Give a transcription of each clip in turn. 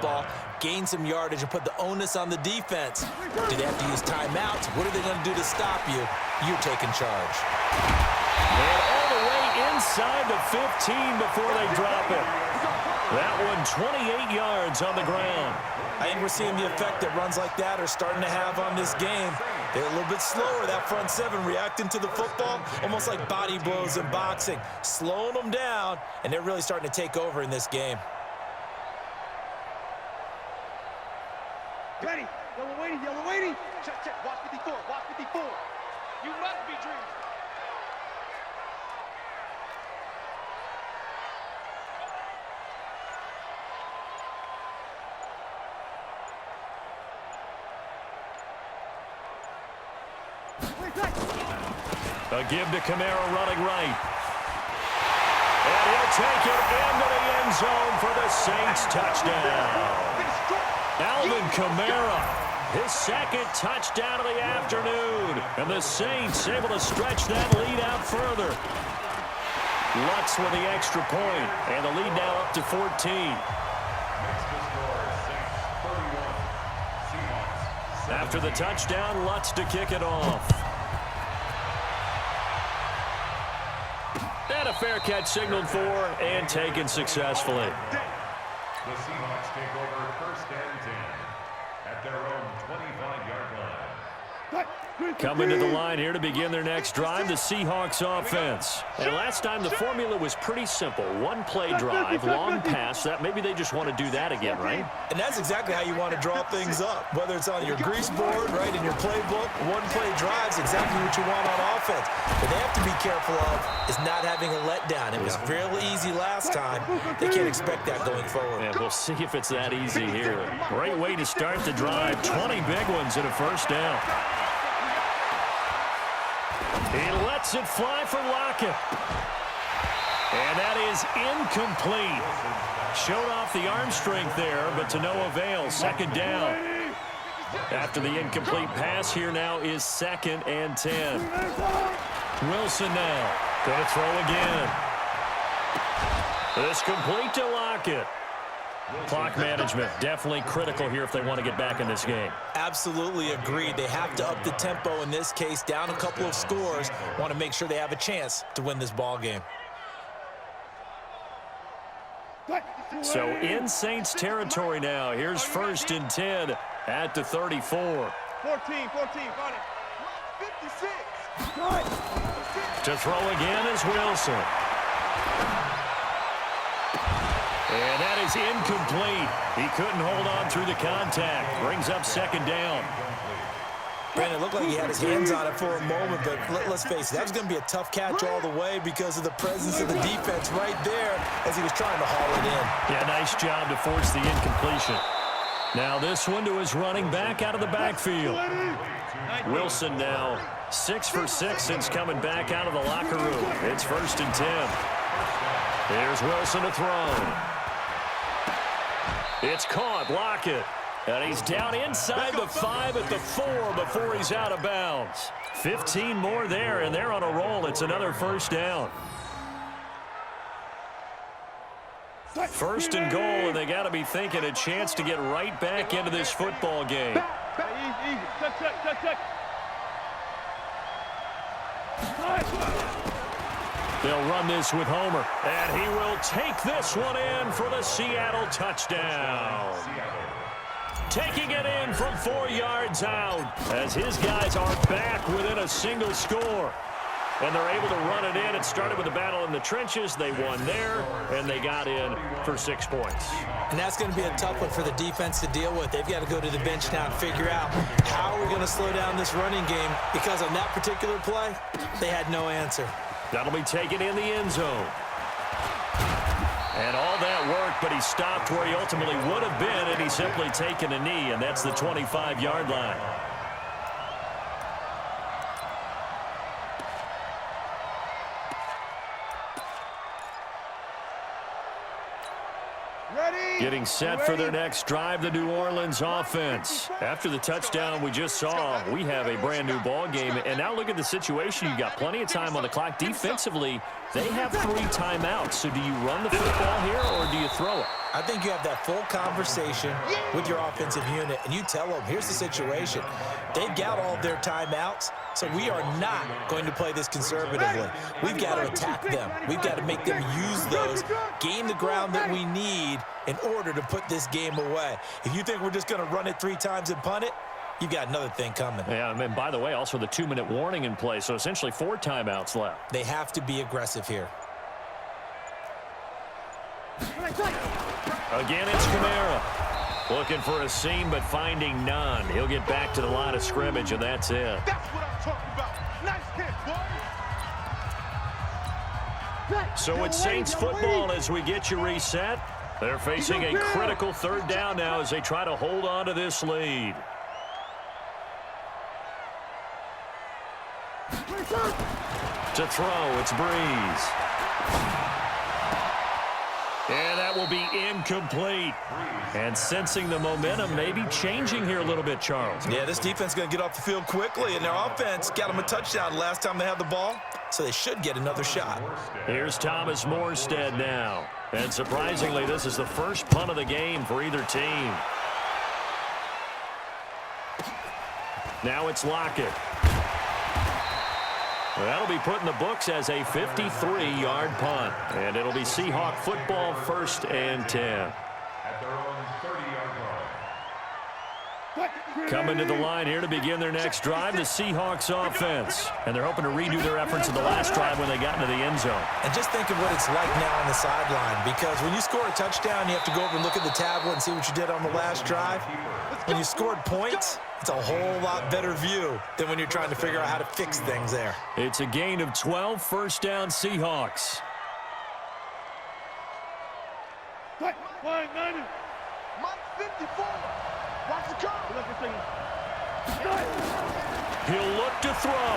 ball, gain some yardage, and put the onus on the defense. Do they have to use timeouts? What are they going to do to stop you? You're taking charge. And all the way inside the 15 before they drop it. That one 28 yards on the ground. I think we're seeing the effect that runs like that are starting to have on this game. They're a little bit slower, that front seven, reacting to the football, almost like body blows in boxing, slowing them down, and they're really starting to take over in this game. Ready, yellow waiting. Check, watch 54, watch 54. You must be dreaming. A give to Kamara running right. And he'll take it into the end zone for the Saints touchdown. Alvin Kamara, his second touchdown of the afternoon. And the Saints able to stretch that lead out further. Lutz with the extra point, and the lead now up to 14. After the touchdown, Lutz to kick it off. And a fair catch signaled for and taken successfully. The Seahawks take over first and 10 at their own 25-yard line. Coming to the line here to begin their next drive, the Seahawks offense. And last time the formula was pretty simple. One play drive, long pass. That maybe they just want to do that again, right? And that's exactly how you want to draw things up. Whether it's on your grease board, right, in your playbook, one play drive is exactly what you want on offense. What they have to be careful of is not having a letdown. It was real easy last time. They can't expect that going forward. And we'll see if it's that easy here. Great way to start the drive. 20 big ones and a first down. He lets it fly for Lockett. And that is incomplete. Showed off the arm strength there, but to no avail. Second down. After the incomplete pass, here now is 2nd and 10. Wilson now. Going to throw again. This complete to Lockett. Clock management definitely critical here if they want to get back in this game. Absolutely agreed. They have to up the tempo in this case, down a couple of scores. Want to make sure they have a chance to win this ball game. So in Saints territory now. Here's 1st and 10 at the 34. 14, got it. 56. To throw again is Wilson. And that is incomplete. He couldn't hold on through the contact. Brings up 2nd down. Brandon, it looked like he had his hands on it for a moment, but let's face it, that was going to be a tough catch all the way because of the presence of the defense right there as he was trying to haul it in. Yeah, nice job to force the incompletion. Now this one to his running back out of the backfield. Wilson now 6 for 6 since coming back out of the locker room. It's 1st and 10. Here's Wilson to throw. It's caught, Lockett. And he's down inside the 5 at the 4 before he's out of bounds. 15 more there, and they're on a roll. It's another first down. 1st and goal, and they got to be thinking a chance to get right back into this football game. Easy. Check. They'll run this with Homer, and he will take this one in for the Seattle touchdown. Taking it in from 4 yards out as his guys are back within a single score. And they're able to run it in. It started with a battle in the trenches. They won there, and they got in for 6 points. And that's going to be a tough one for the defense to deal with. They've got to go to the bench now and figure out how we're going to slow down this running game because on that particular play, they had no answer. That'll be taken in the end zone. And all that work, but he stopped where he ultimately would have been, and he's simply taken a knee, and that's the 25-yard line. Getting set for their next drive, the New Orleans offense. After the touchdown we just saw, we have a brand new ball game. And now look at the situation. You've got plenty of time on the clock. Defensively, they have 3 timeouts. So do you run the football here or do you throw it? I think you have that full conversation with your offensive unit, and you tell them, here's the situation. They've got all their timeouts, so we are not going to play this conservatively. We've got to attack them. We've got to make them use those, gain the ground that we need in order to put this game away. If you think we're just going to run it 3 times and punt it, you've got another thing coming. Yeah, and by the way, also the 2-minute warning in place, so essentially 4 timeouts left. They have to be aggressive here. Again, it's Kamara. Looking for a seam, but finding none. He'll get back to the line of scrimmage, and that's it. That's what I'm talking about. Nice hit, boy. So it's Saints football as we get you reset. They're facing a critical 3rd down now as they try to hold on to this lead. To throw, it's Breeze. And that will be incomplete. And sensing the momentum maybe changing here a little bit, Charles. Yeah, this defense is going to get off the field quickly, and their offense got them a touchdown last time they had the ball, so they should get another shot. Here's Thomas Morstead now. And surprisingly, this is the first punt of the game for either team. Now it's Lockett. That'll be put in the books as a 53-yard punt. And it'll be Seahawk football, 1st and 10. At their own 30-yard line. Coming to the line here to begin their next drive, the Seahawks offense. And they're hoping to redo their efforts in the last drive when they got into the end zone. And just think of what it's like now on the sideline, because when you score a touchdown, you have to go over and look at the tablet and see what you did on the last drive. When you scored points, it's a whole lot better view than when you're trying to figure out how to fix things there. It's a gain of 12, 1st down Seahawks. Mike 54. Watch the curve. He'll look to throw.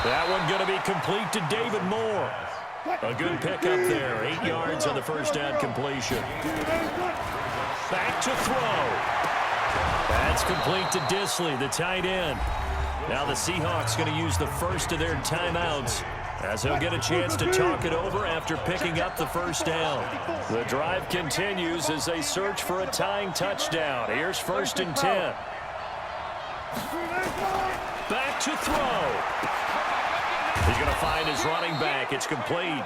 That one going to be complete to David Moore. A good pickup there. 8 yards on the 1st down completion. Back to throw. That's complete to Disley, the tight end. Now the Seahawks going to use the first of their timeouts as he'll get a chance to talk it over after picking up the 1st down. The drive continues as they search for a tying touchdown. Here's 1st and 10. Back to throw. He's going to find his running back. It's complete.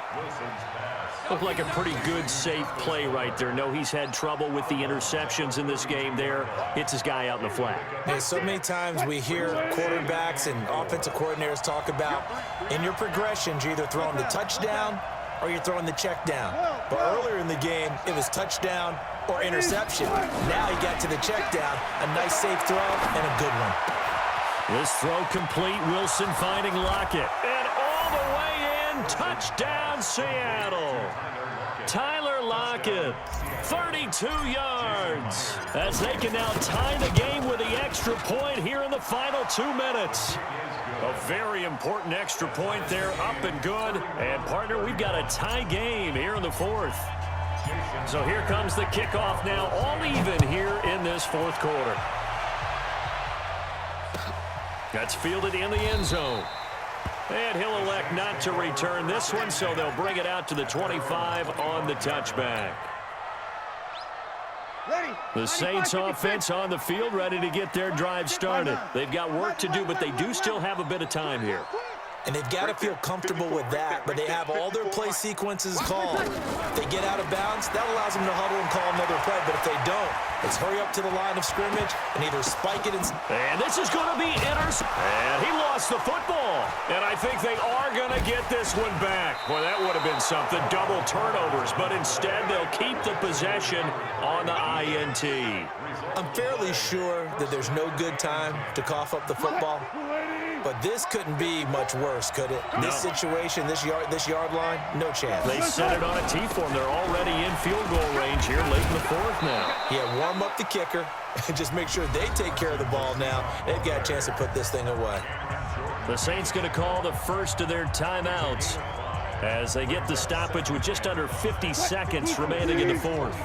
Looked like a pretty good, safe play right there. No, he's had trouble with the interceptions in this game there. Hits his guy out in the flat. Hey, so many times we hear quarterbacks and offensive coordinators talk about in your progressions, you're either throwing the touchdown or you're throwing the check down. But earlier in the game, it was touchdown or interception. Now he got to the check down. A nice, safe throw and a good one. This throw complete. Wilson finding Lockett. And all the way in. Touchdown, Seattle. Tyler Lockett, 32 yards. As they can now tie the game with the extra point here in the final 2 minutes. A very important extra point there, up and good. And, partner, we've got a tie game here in the 4th. So here comes the kickoff now, all even here in this 4th quarter. That's fielded in the end zone. And he'll elect not to return this one, so they'll bring it out to the 25 on the touchback. The Saints offense on the field, ready to get their drive started. They've got work to do, but they do still have a bit of time here. And they've got to feel comfortable with that, but they have all their play sequences called. If they get out of bounds, that allows them to huddle and call another play, but if they don't, let's hurry up to the line of scrimmage and either spike it and this is going to be and he lost the football. And I think they are going to get this one back. Boy, that would have been something, double turnovers, but instead they'll keep the possession on the INT. I'm fairly sure that there's no good time to cough up the football. But this couldn't be much worse, could it? No. This situation, this yard line, no chance. They set it on a T-form. They're already in field goal range here late in the 4th now. Yeah, warm up the kicker and just make sure they take care of the ball now. They've got a chance to put this thing away. The Saints going to call the first of their timeouts as they get the stoppage with just under 50 seconds remaining in the 4th.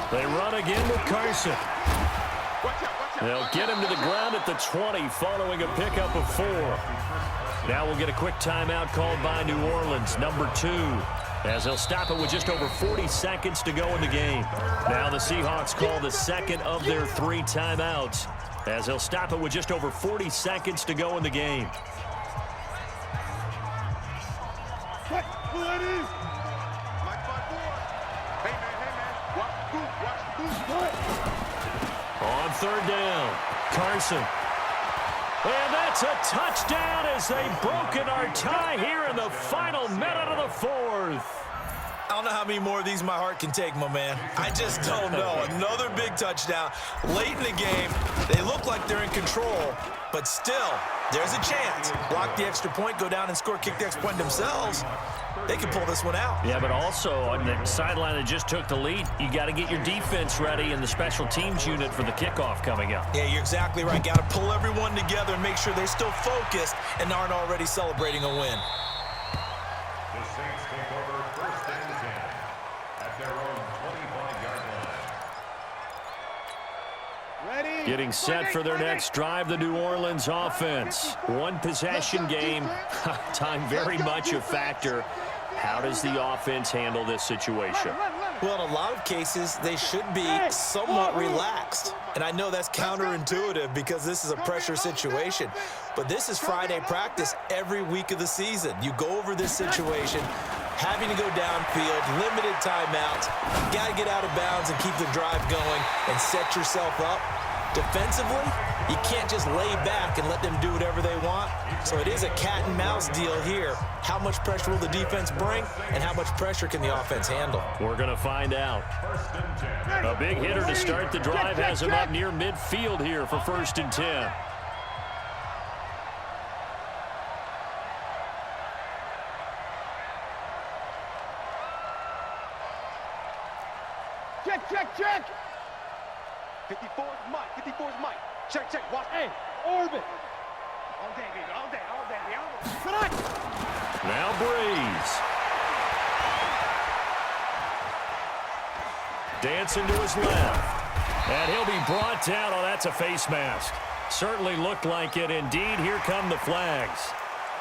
They run again with Carson. They'll get him to the ground at the 20 following a pickup of 4. Now we'll get a quick timeout called by New Orleans, number 2, as they'll stop it with just over 40 seconds to go in the game. Now the Seahawks call the second of their 3 timeouts, as they'll stop it with just over 40 seconds to go in the game. On third down, Carson. And that's a touchdown as they've broken our tie here in the final minute of the 4th. I don't know how many more of these my heart can take, my man. I just don't know. Another big touchdown late in the game. They look like they're in control, but still, there's a chance. Block the extra point, go down and score, kick the extra point themselves. They can pull this one out. Yeah, but also on the sideline that just took the lead, you got to get your defense ready and the special teams unit for the kickoff coming up. Yeah, you're exactly right. Got to pull everyone together and make sure they're still focused and aren't already celebrating a win. The Saints take over first and 10 at their own 25-yard line. Ready? Getting set for their next drive, the New Orleans offense. One possession game, time very much a factor. How does the offense handle this situation? Well, in a lot of cases, they should be somewhat relaxed. And I know that's counterintuitive because this is a pressure situation. But this is Friday practice every week of the season. You go over this situation, having to go downfield, limited timeouts. You got to get out of bounds and keep the drive going and set yourself up. Defensively, you can't just lay back and let them do whatever they want. So it is a cat and mouse deal here. How much pressure will the defense bring, and how much pressure can the offense handle? We're going to find out. A big hitter to start the drive has him up near midfield here for first and 10. Check. 54 is Mike. 54 is Mike. Check. Watch. Hey, orbit. All day, baby. All day. Come on. Now Breeze. Dancing to his left. And he'll be brought down. Oh, that's a face mask. Certainly looked like it. Indeed, here come the flags.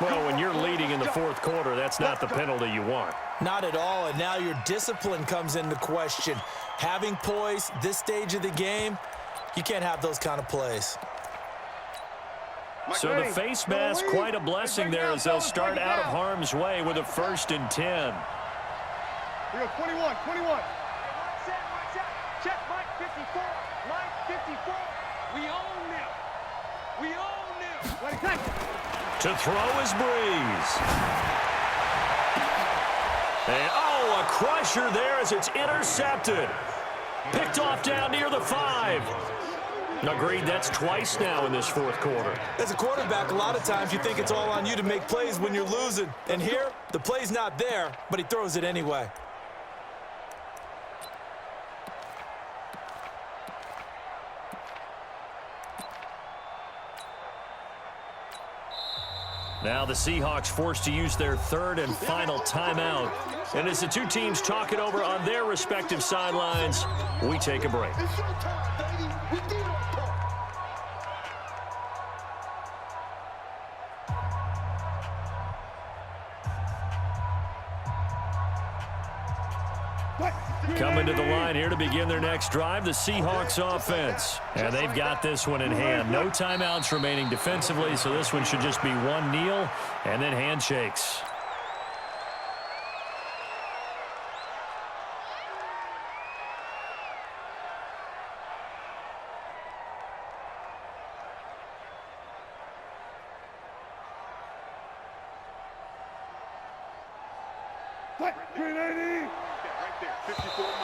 Well, when you're leading in the 4th quarter, that's not the penalty you want. Not at all, and now your discipline comes into question. Having poise this stage of the game, you can't have those kind of plays. So the face mask, quite a blessing there as they'll start out of harm's way with a first and 10. We go 21. Check Mike 54. Mike 54. We own them. To throw is Breeze. And, oh, a crusher there as it's intercepted. Picked off down near the 5. Agreed, that's twice now in this 4th quarter. As a quarterback, a lot of times you think it's all on you to make plays when you're losing. And here, the play's not there, but he throws it anyway. Now the Seahawks forced to use their 3rd and final timeout. And as the two teams talk it over on their respective sidelines, we take a break. It's your time, baby. We did our part. Coming to the line here to begin their next drive, the Seahawks offense. And they've got this one in hand. No timeouts remaining defensively, so this one should just be one kneel and then handshakes. Green 80. Right there, 54 Mike.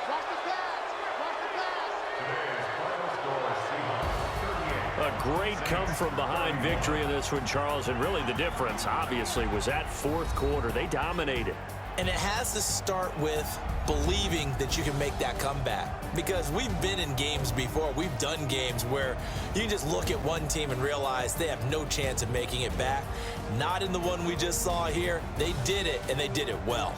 Watch the pass. A great come-from-behind victory in this one, Charles. And really the difference, obviously, was that 4th quarter. They dominated. And it has to start with believing that you can make that comeback. Because we've been in games before. We've done games where you can just look at one team and realize they have no chance of making it back. Not in the one we just saw here. They did it, and they did it well.